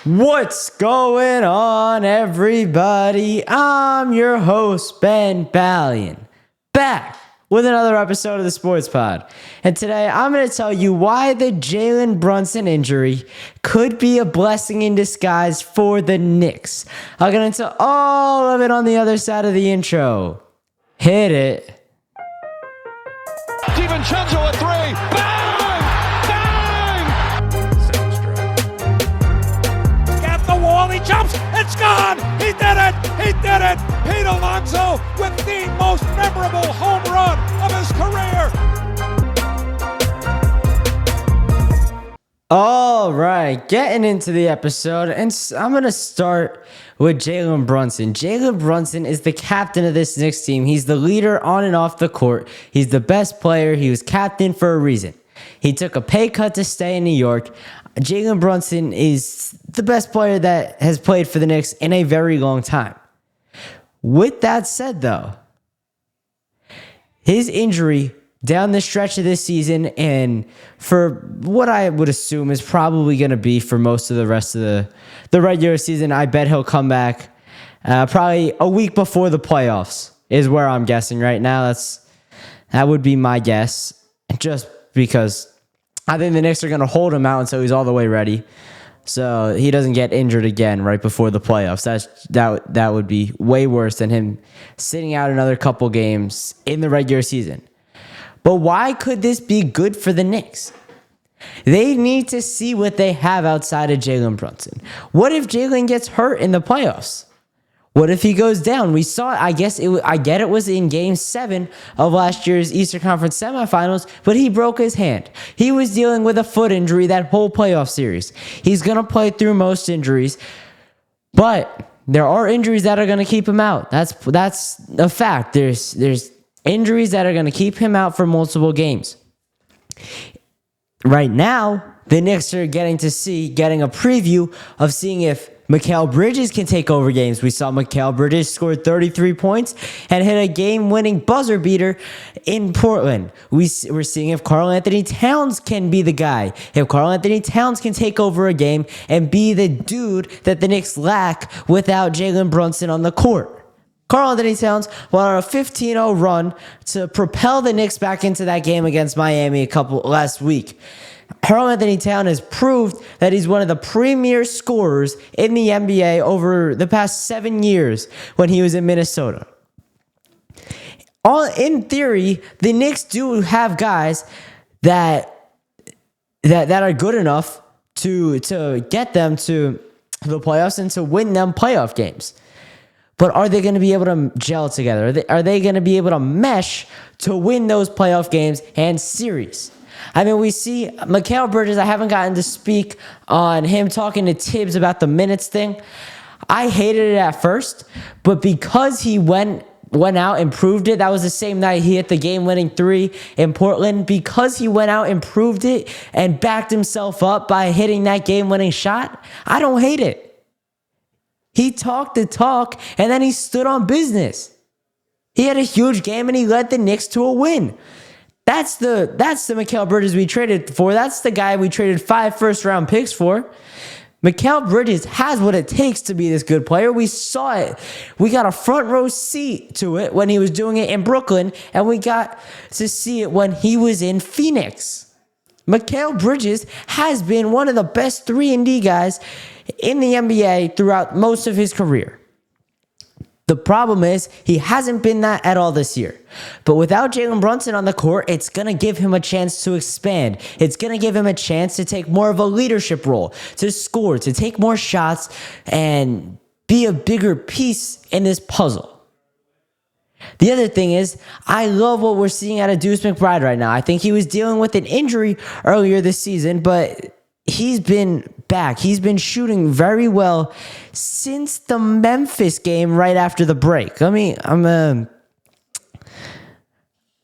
What's going on, everybody? I'm your host, Ben Ballion, back with another episode of the Sports Pod. And today I'm going to tell you why the Jalen Brunson injury could be a blessing in disguise for the Knicks. I'll get into all of it on the other side of the intro. Hit it. DiVincenzo at three. Bang! Bang! At the wall, he jumps. It's gone. He did it. He did it. Pete Alonso with the most memorable home run of his career. All right, getting into the episode, and I'm going to start with Jalen Brunson. Jalen Brunson is the captain of this Knicks team. He's the leader on and off the court. He's the best player. He was captain for a reason. He took a pay cut to stay in New York. Jalen Brunson is the best player that has played for the Knicks in a very long time. With that said, though, his injury down the stretch of this season, and for what I would assume is probably going to be for most of the rest of the regular season, I bet he'll come back probably a week before the playoffs is where I'm guessing right now. That would be my guess, just because I think the Knicks are going to hold him out until he's all the way ready, so he doesn't get injured again right before the playoffs. That would be way worse than him sitting out another couple games in the regular season. But why could this be good for the Knicks? They need to see what they have outside of Jalen Brunson. What if Jalen gets hurt in the playoffs? What if he goes down? We saw it. I get it was in Game 7 of last year's Eastern Conference semifinals, but he broke his hand. He was dealing with a foot injury that whole playoff series. He's going to play through most injuries, but there are injuries that are going to keep him out. That's a fact. There's injuries that are going to keep him out for multiple games. Right now, the Knicks are getting a preview of seeing if Mikal Bridges can take over games. We saw Mikal Bridges score 33 points and hit a game-winning buzzer beater in Portland. We're seeing if Karl-Anthony Towns can be the guy. If Karl-Anthony Towns can take over a game and be the dude that the Knicks lack without Jalen Brunson on the court. Karl-Anthony Towns went on a 15-0 run to propel the Knicks back into that game against Miami last week. Karl-Anthony Towns has proved that he's one of the premier scorers in the NBA over the past 7 years when he was in Minnesota. In theory, the Knicks do have guys that are good enough to get them to the playoffs and to win them playoff games. But are they going to be able to gel together? Are they going to be able to mesh to win those playoff games and series? I mean, we see Mikal Bridges. I haven't gotten to speak on him talking to Tibbs about the minutes thing. I hated it at first, but because he went out and proved it, that was the same night he hit the game-winning three in Portland. Because he went out and proved it and backed himself up by hitting that game-winning shot, I don't hate it. He talked the talk, and then he stood on business. He had a huge game, and he led the Knicks to a win. That's the Mikal Bridges we traded for. That's the guy we traded 5 first-round picks for. Mikal Bridges has what it takes to be this good player. We saw it. We got a front-row seat to it when he was doing it in Brooklyn, and we got to see it when he was in Phoenix. Mikal Bridges has been one of the best 3-and-D guys in the NBA throughout most of his career. The problem is he hasn't been that at all this year. But without Jalen Brunson on the court, it's going to give him a chance to expand. It's going to give him a chance to take more of a leadership role, to score, to take more shots, and be a bigger piece in this puzzle. The other thing is, I love what we're seeing out of Deuce McBride right now. I think he was dealing with an injury earlier this season, but he's been back. He's been shooting very well since the Memphis game right after the break. I'm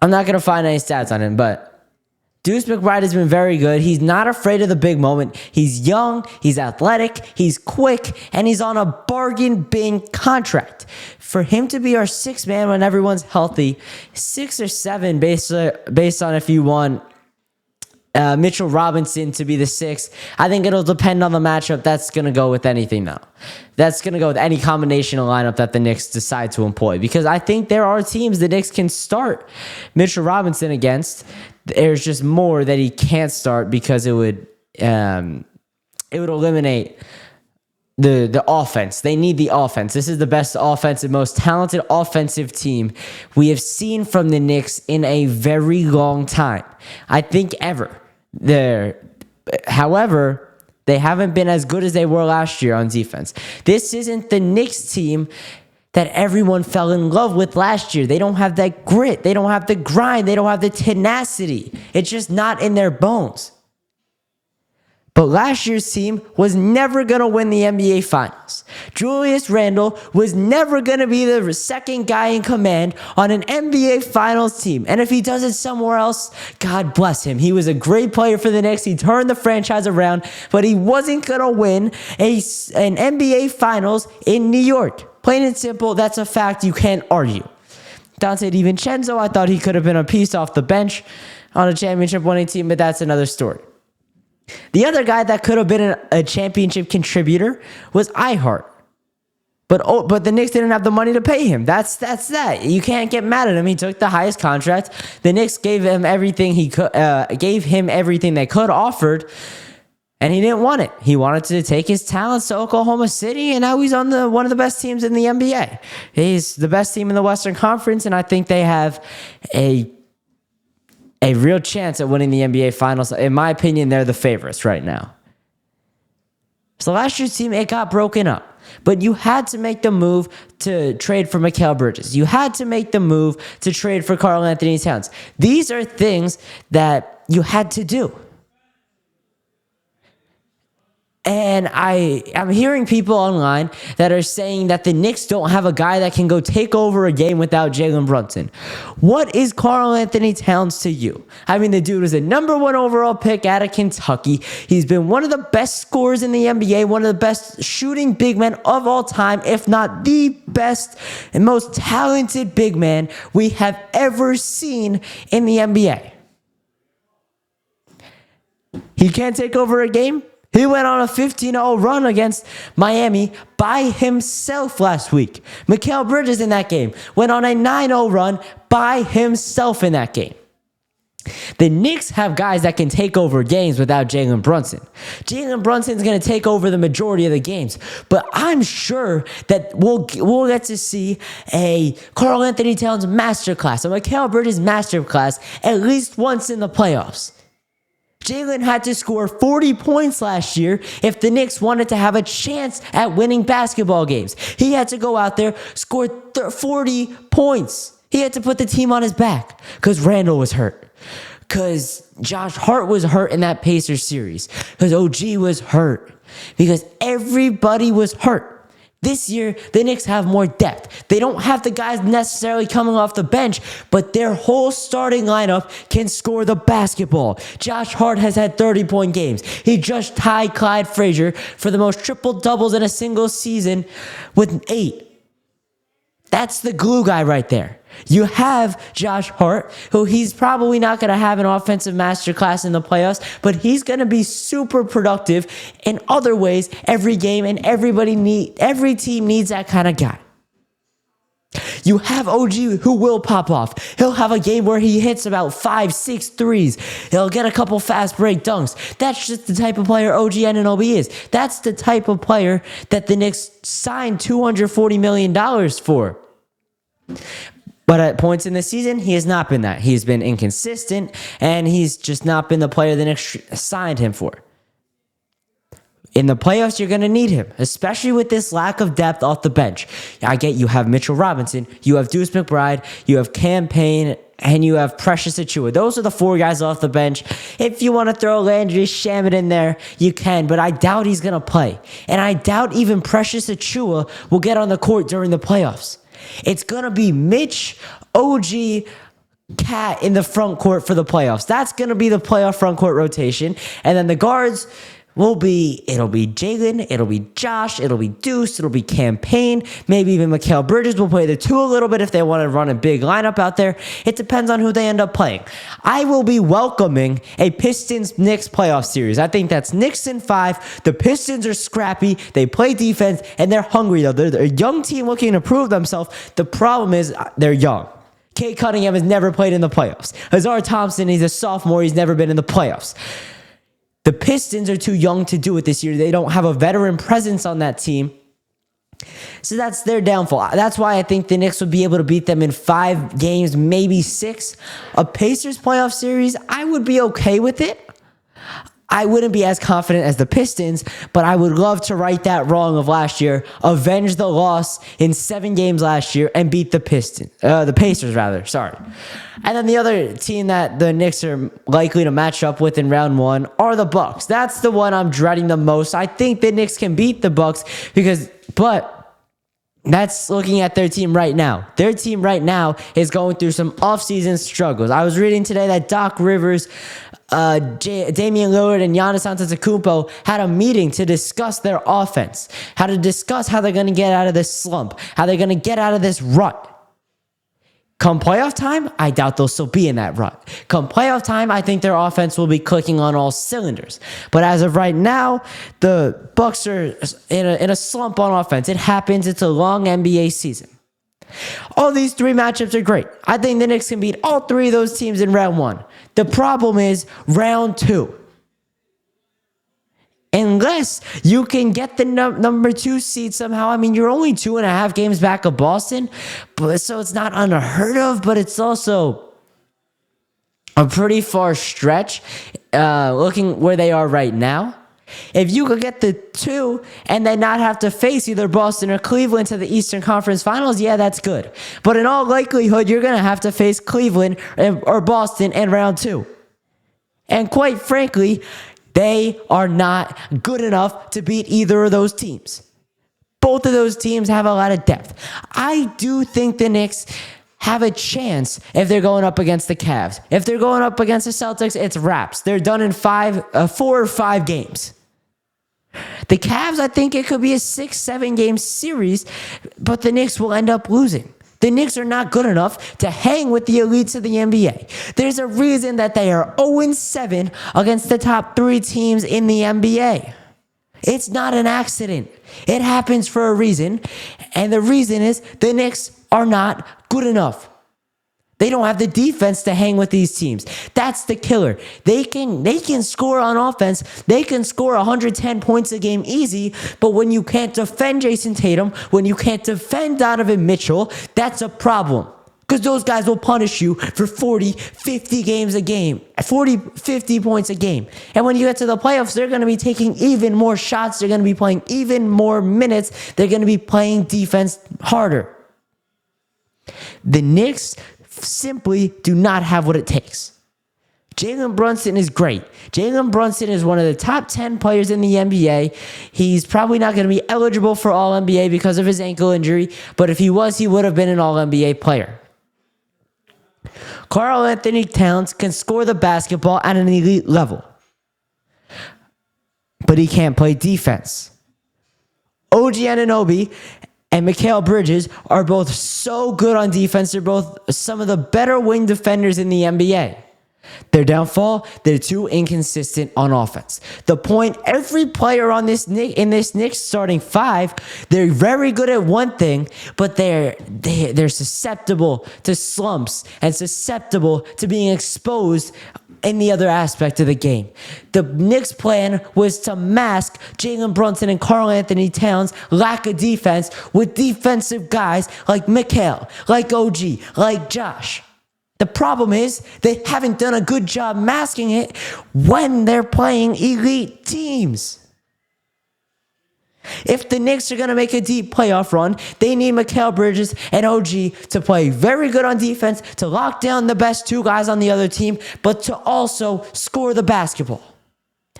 not going to find any stats on him, but Deuce McBride has been very good. He's not afraid of the big moment. He's young, he's athletic, he's quick, and he's on a bargain bin contract. For him to be our sixth man when everyone's healthy, 6 or 7 based on if you want Mitchell Robinson to be the 6th. I think it'll depend on the matchup. That's going to go with anything, though. That's going to go with any combination of lineup that the Knicks decide to employ. Because I think there are teams the Knicks can start Mitchell Robinson against. There's just more that he can't start because it would eliminate the offense. They need the offense. This is the best offensive, most talented offensive team we have seen from the Knicks in a very long time. I think ever. However, they haven't been as good as they were last year on defense. This isn't the Knicks team that everyone fell in love with last year. They don't have that grit. They don't have the grind. They don't have the tenacity. It's just not in their bones. But last year's team was never going to win the NBA Finals. Julius Randle was never going to be the second guy in command on an NBA Finals team. And if he does it somewhere else, God bless him. He was a great player for the Knicks. He turned the franchise around, but he wasn't going to win an NBA Finals in New York. Plain and simple, that's a fact you can't argue. Dante DiVincenzo, I thought he could have been a piece off the bench on a championship winning team, but that's another story. The other guy that could have been a championship contributor was Ihart. But the Knicks didn't have the money to pay him. That's that. You can't get mad at him. He took the highest contract. The Knicks gave him everything they could offered, and he didn't want it. He wanted to take his talents to Oklahoma City, and now he's on one of the best teams in the NBA. He's the best team in the Western Conference, and I think they have a real chance at winning the NBA Finals. In my opinion, they're the favorites right now. So last year's team, it got broken up. But you had to make the move to trade for Mikal Bridges. You had to make the move to trade for Karl Anthony Towns. These are things that you had to do. And I'm hearing people online that are saying that the Knicks don't have a guy that can go take over a game without Jalen Brunson. What is Karl Anthony Towns to you? I mean, the dude was a number 1 overall pick out of Kentucky. He's been one of the best scorers in the NBA, one of the best shooting big men of all time, if not the best and most talented big man we have ever seen in the NBA. He can't take over a game? He went on a 15-0 run against Miami by himself last week. Mikal Bridges in that game went on a 9-0 run by himself in that game. The Knicks have guys that can take over games without Jalen Brunson. Jalen Brunson's going to take over the majority of the games, but I'm sure that we'll get to see a Karl Anthony Towns masterclass, a Mikal Bridges masterclass at least once in the playoffs. Jalen had to score 40 points last year if the Knicks wanted to have a chance at winning basketball games. He had to go out there, score 40 points. He had to put the team on his back because Randle was hurt, because Josh Hart was hurt in that Pacers series, because OG was hurt, because everybody was hurt. This year, the Knicks have more depth. They don't have the guys necessarily coming off the bench, but their whole starting lineup can score the basketball. Josh Hart has had 30-point games. He just tied Clyde Frazier for the most triple-doubles in a single season with 8. That's the glue guy right there. You have Josh Hart, who he's probably not going to have an offensive masterclass in the playoffs, but he's going to be super productive in other ways every game, and every team needs that kind of guy. You have OG who will pop off. He'll have a game where he hits about 5-6 threes. He'll get a couple fast break dunks. That's just the type of player OG Anunoby is. That's the type of player that the Knicks signed $240 million for. But at points in the season, he has not been that. He's been inconsistent, and he's just not been the player the Knicks signed him for. In the playoffs, you're going to need him, especially with this lack of depth off the bench. I get you have Mitchell Robinson, you have Deuce McBride, you have Cam Payne, and you have Precious Achiuwa. Those are the 4 guys off the bench. If you want to throw Landry Shamet in there, you can, but I doubt he's going to play. And I doubt even Precious Achiuwa will get on the court during the playoffs. It's going to be Mitch, OG, Cat in the front court for the playoffs. That's going to be the playoff front court rotation. And then the guards, it'll be Jalen, it'll be Josh, it'll be Deuce, it'll be Campaign, maybe even Mikal Bridges will play the 2 a little bit if they want to run a big lineup out there. It depends on who they end up playing. I will be welcoming a Pistons-Knicks playoff series. I think that's Knicks in 5. The Pistons are scrappy, they play defense, and they're hungry though. They're a young team looking to prove themselves. The problem is they're young. Kate Cunningham has never played in the playoffs. Hazard Thompson, he's a sophomore, he's never been in the playoffs. The Pistons are too young to do it this year. They don't have a veteran presence on that team. So that's their downfall. That's why I think the Knicks would be able to beat them in 5 games, maybe 6. A Pacers playoff series, I would be okay with it. I wouldn't be as confident as the Pistons, but I would love to right that wrong of last year, avenge the loss in 7 games last year, and beat the Pacers. And then the other team that the Knicks are likely to match up with in round 1 are the Bucks. That's the one I'm dreading the most. I think the Knicks can beat the Bucks but that's looking at their team right now. Their team right now is going through some offseason struggles. I was reading today that Doc Rivers, Damian Lillard, and Giannis Antetokounmpo had a meeting to discuss their offense, how to discuss how they're going to get out of this slump, how they're going to get out of this rut. Come playoff time, I doubt they'll still be in that rut. Come playoff time, I think their offense will be clicking on all cylinders. But as of right now, the Bucks are in a slump on offense. It happens. It's a long NBA season. All these 3 matchups are great. I think the Knicks can beat all 3 of those teams in round 1. The problem is round 2. Unless you can get the number 2 seed somehow. I mean, you're only 2.5 games back of Boston, so it's not unheard of, but it's also a pretty far stretch looking where they are right now. If you could get the 2 and then not have to face either Boston or Cleveland to the Eastern Conference Finals, yeah, that's good. But in all likelihood, you're going to have to face Cleveland or Boston in round 2. And quite frankly, they are not good enough to beat either of those teams. Both of those teams have a lot of depth. I do think the Knicks have a chance if they're going up against the Cavs. If they're going up against the Celtics, it's wraps. They're done in 4 or 5 games. The Cavs, I think it could be a 6-7 game series, but the Knicks will end up losing. The Knicks are not good enough to hang with the elites of the NBA. There's a reason that they are 0-7 against the top 3 teams in the NBA. It's not an accident. It happens for a reason, and the reason is the Knicks are not good enough. They don't have the defense to hang with these teams. That's the killer. They can score on offense. They can score 110 points a game easy, but when you can't defend Jason Tatum, when you can't defend Donovan Mitchell, that's a problem. Because those guys will punish you for 40, 50 games a game, 40, 50 points a game. And when you get to the playoffs, they're going to be taking even more shots. They're going to be playing even more minutes. They're going to be playing defense harder. The Knicks simply do not have what it takes. Jalen Brunson is great. Jalen Brunson is one of the top 10 players in the NBA. He's probably not going to be eligible for All-NBA because of his ankle injury, but if he was, he would have been an All-NBA player. Karl Anthony Towns can score the basketball at an elite level, but he can't play defense. OG Anunoby and Mikal Bridges are both so good on defense. They're both some of the better wing defenders in the NBA. Their downfall, they're too inconsistent on offense. The point, every player on this Knicks starting 5, they're very good at one thing, but they're susceptible to slumps and susceptible to being exposed in the other aspect of the game. The Knicks' plan was to mask Jalen Brunson and Karl Anthony Towns' lack of defense with defensive guys like Mikal, like OG, like Josh. The problem is they haven't done a good job masking it when they're playing elite teams. If the Knicks are going to make a deep playoff run, they need Mikal Bridges and OG to play very good on defense, to lock down the best 2 guys on the other team, but to also score the basketball.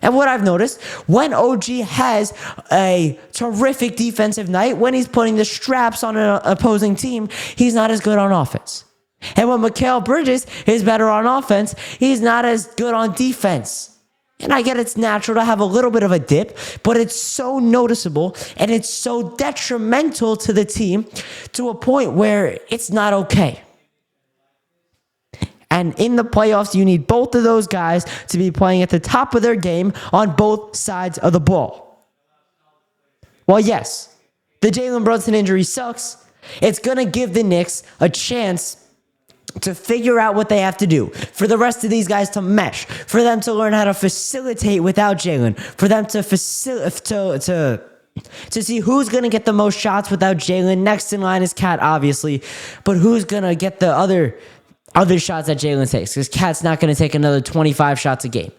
And what I've noticed, when OG has a terrific defensive night, when he's putting the straps on an opposing team, he's not as good on offense. And when Mikal Bridges is better on offense, he's not as good on defense. And I get it's natural to have a little bit of a dip, but it's so noticeable and it's so detrimental to the team to a point where it's not okay. And in the playoffs, you need both of those guys to be playing at the top of their game on both sides of the ball. Well, yes, the Jalen Brunson injury sucks. It's going to give the Knicks a chance to figure out what they have to do, for the rest of these guys to mesh, for them to learn how to facilitate without Jalen, for them to see who's going to get the most shots without Jalen. Next in line is Cat, obviously, but who's going to get the other shots that Jalen takes, because Cat's not going to take another 25 shots a game.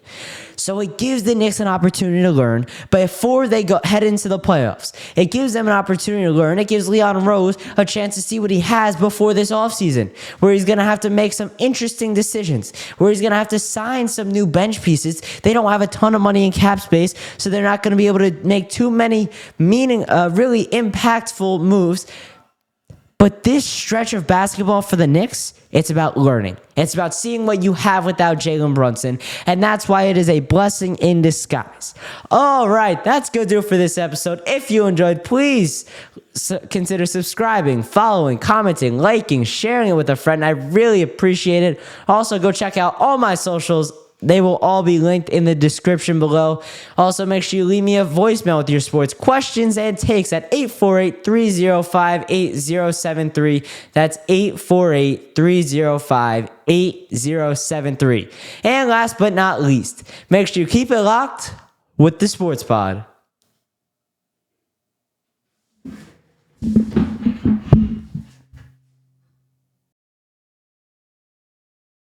So it gives the Knicks an opportunity to learn, but before they head into the playoffs, it gives them an opportunity to learn. It gives Leon Rose a chance to see what he has before this offseason, where he's going to have to make some interesting decisions, where he's going to have to sign some new bench pieces. They don't have a ton of money in cap space, so they're not going to be able to make too many really impactful moves. But this stretch of basketball for the Knicks, it's about learning. It's about seeing what you have without Jalen Brunson, and that's why it is a blessing in disguise. All right, that's going to do it for this episode. If you enjoyed, please consider subscribing, following, commenting, liking, sharing it with a friend. I really appreciate it. Also, go check out all my socials. They will all be linked in the description below. Also, make sure you leave me a voicemail with your sports questions and takes at 848-305-8073. That's 848-305-8073. And last but not least, make sure you keep it locked with the Sports Pod.